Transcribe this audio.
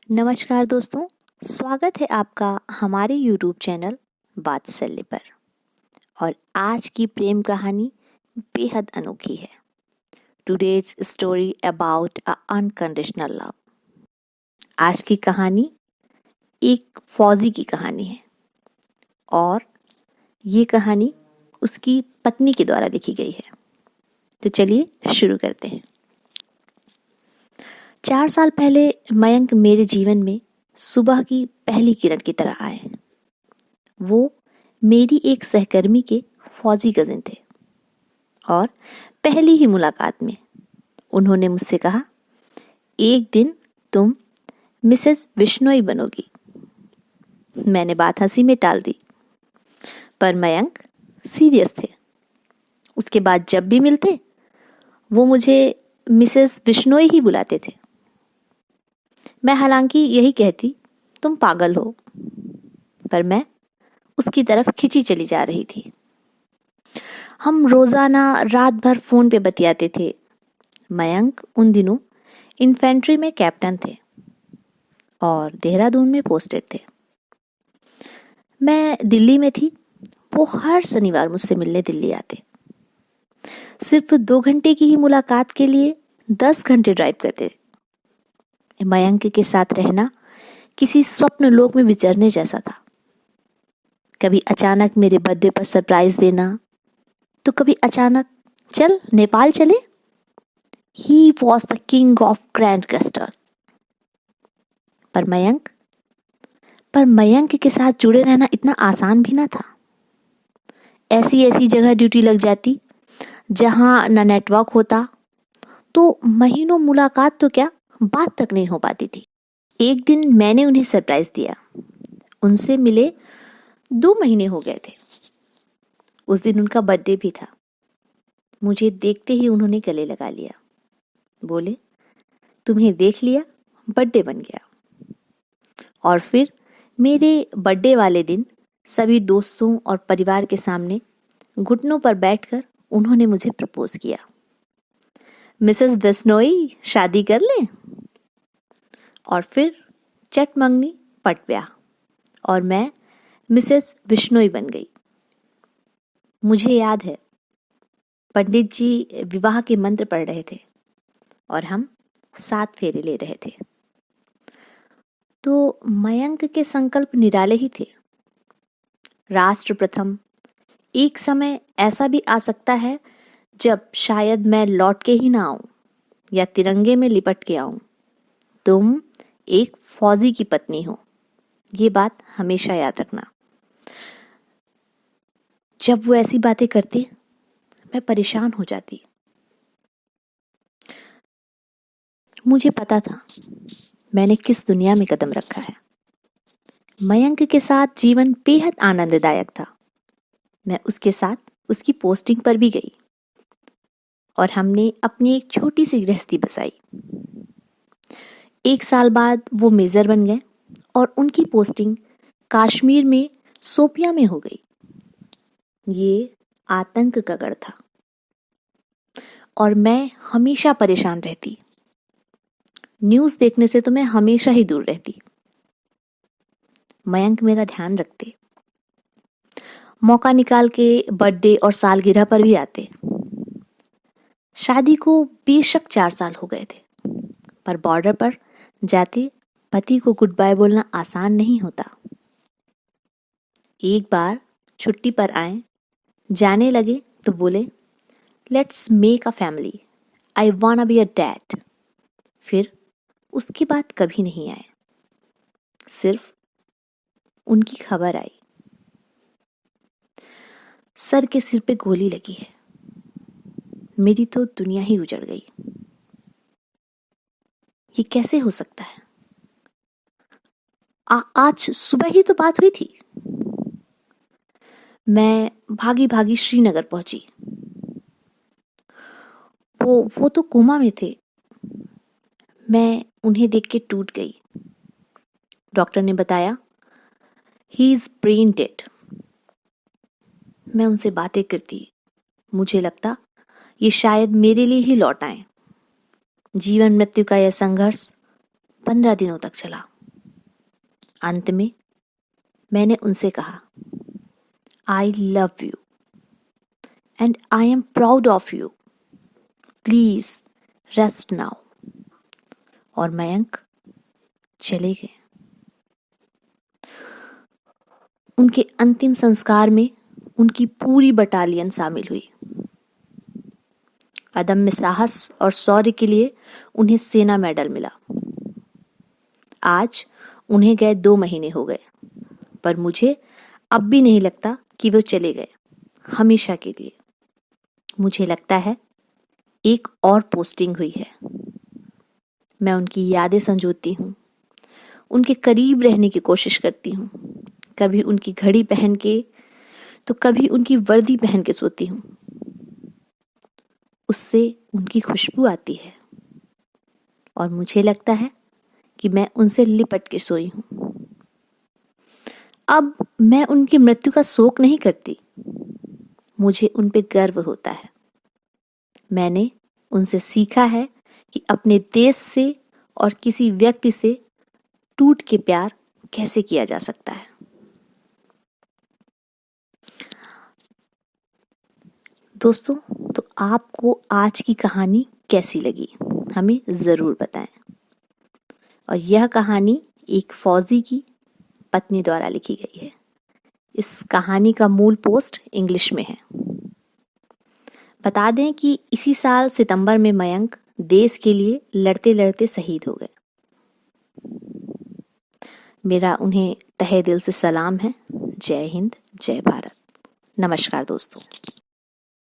नमस्कार दोस्तों, स्वागत है आपका हमारे YouTube चैनल वात्सल्य पर। और आज की प्रेम कहानी बेहद अनोखी है। Today's story about a unconditional love. आज की कहानी एक फौजी की कहानी है और ये कहानी उसकी पत्नी के द्वारा लिखी गई है। तो चलिए शुरू करते हैं। 4 साल पहले मयंक मेरे जीवन में सुबह की पहली किरण की तरह आए। वो मेरी एक सहकर्मी के फौजी कजिन थे और पहली ही मुलाकात में उन्होंने मुझसे कहा, एक दिन तुम मिसेस बिश्नोई बनोगी। मैंने बात हंसी में टाल दी, पर मयंक सीरियस थे। उसके बाद जब भी मिलते वो मुझे मिसेस बिश्नोई ही बुलाते थे। मैं हालांकि यही कहती, तुम पागल हो, पर मैं उसकी तरफ खिंची चली जा रही थी। हम रोजाना रात भर फोन पे बतियाते थे। मयंक उन दिनों इन्फेंट्री में कैप्टन थे और देहरादून में पोस्टेड थे। मैं दिल्ली में थी। वो हर शनिवार मुझसे मिलने दिल्ली आते। सिर्फ 2 घंटे की ही मुलाकात के लिए 10 घंटे ड्राइव करते। मयंक के साथ रहना किसी स्वप्न लोक में विचरने जैसा था। कभी अचानक मेरे बर्थडे पर सरप्राइज देना, तो कभी अचानक चल नेपाल चले। He was the king of grand gusters. पर मयंक के साथ जुड़े रहना इतना आसान भी ना था। ऐसी ऐसी जगह ड्यूटी लग जाती जहां न नेटवर्क होता, तो महीनों मुलाकात तो क्या, बात तक नहीं हो पाती थी। एक दिन मैंने उन्हें सरप्राइज दिया। उनसे मिले 2 महीने हो गए थे। उस दिन उनका बर्थडे भी था। मुझे देखते ही उन्होंने गले लगा लिया। बोले, तुम्हें देख लिया, बर्थडे बन गया। और फिर मेरे बर्थडे वाले दिन सभी दोस्तों और परिवार के सामने घुटनों पर बैठकर उन्होंने मुझे प्रपोज किया। मिसेस बिश्नोई, शादी कर लें। और फिर चट मंगनी पट ब्याह और मैं मिसेस बिश्नोई बन गई। मुझे याद है, पंडित जी विवाह के मंत्र पढ़ रहे थे और हम 7 फेरे ले रहे थे। तो मयंक के संकल्प निराले ही थे। राष्ट्र प्रथम। एक समय ऐसा भी आ सकता है जब शायद मैं लौट के ही ना आऊं या तिरंगे में लिपट के आऊं। तुम एक फौजी की पत्नी हो, ये बात हमेशा याद रखना। जब वो ऐसी बातें करते, मैं परेशान हो जाती। मुझे पता था मैंने किस दुनिया में कदम रखा है। मयंक के साथ जीवन बेहद आनंददायक था। मैं उसके साथ उसकी पोस्टिंग पर भी गई और हमने अपनी एक छोटी सी गृहस्थी बसाई। 1 साल बाद वो मेजर बन गए और उनकी पोस्टिंग कश्मीर में शोपियां में हो गई। ये आतंक का गढ़ था और मैं हमेशा परेशान रहती। न्यूज़ देखने से तो मैं हमेशा ही दूर रहती। मयंक मेरा ध्यान रखते, मौका निकाल के बर्थडे और सालगिरह पर भी आते। शादी को बेशक 4 साल हो गए थे, पर बॉर्डर पर जाते पति को गुड बाय बोलना आसान नहीं होता। एक बार छुट्टी पर आए, जाने लगे तो बोले, let's make a family, I वांना be a dad. फिर उसकी बात कभी नहीं आए। सिर्फ उनकी खबर आई, सर के सिर पे गोली लगी है। मेरी तो दुनिया ही उजड़ गई। ये कैसे हो सकता है? आज सुबह ही तो बात हुई थी। मैं भागी भागी श्रीनगर पहुंची। वो तो कोमा में थे। मैं उन्हें देख के टूट गई। डॉक्टर ने बताया, ही इज ब्रेन डेड। मैं उनसे बातें करती। मुझे लगता ये शायद मेरे लिए ही लौट आए। जीवन मृत्यु का यह संघर्ष 15 दिनों तक चला। अंत में मैंने उनसे कहा, I love you and I am proud of you, please rest now. और मयंक चले गए। उनके अंतिम संस्कार में उनकी पूरी बटालियन शामिल हुई। अदम्य साहस और शौर्य के लिए उन्हें सेना मेडल मिला। आज उन्हें गए 2 महीने हो गए, पर मुझे अब भी नहीं लगता कि वो चले गए हमेशा के लिए। मुझे लगता है एक और पोस्टिंग हुई है। मैं उनकी यादें संजोती हूँ, उनके करीब रहने की कोशिश करती हूँ। कभी उनकी घड़ी पहन के तो कभी उनकी वर्दी पहन के सोती हूँ। उससे उनकी खुशबू आती है और मुझे लगता है कि मैं उनसे लिपट के सोई हूँ। अब मैं उनकी मृत्यु का शोक नहीं करती, मुझे उन पे गर्व होता है। मैंने उनसे सीखा है कि अपने देश से और किसी व्यक्ति से टूट के प्यार कैसे किया जा सकता है। दोस्तों, तो आपको आज की कहानी कैसी लगी हमें ज़रूर बताएं। और यह कहानी एक फौजी की पत्नी द्वारा लिखी गई है। इस कहानी का मूल पोस्ट इंग्लिश में है। बता दें कि इसी साल सितंबर में मयंक देश के लिए लड़ते लड़ते शहीद हो गए। मेरा उन्हें तहे दिल से सलाम है। जय हिंद, जय भारत। नमस्कार दोस्तों।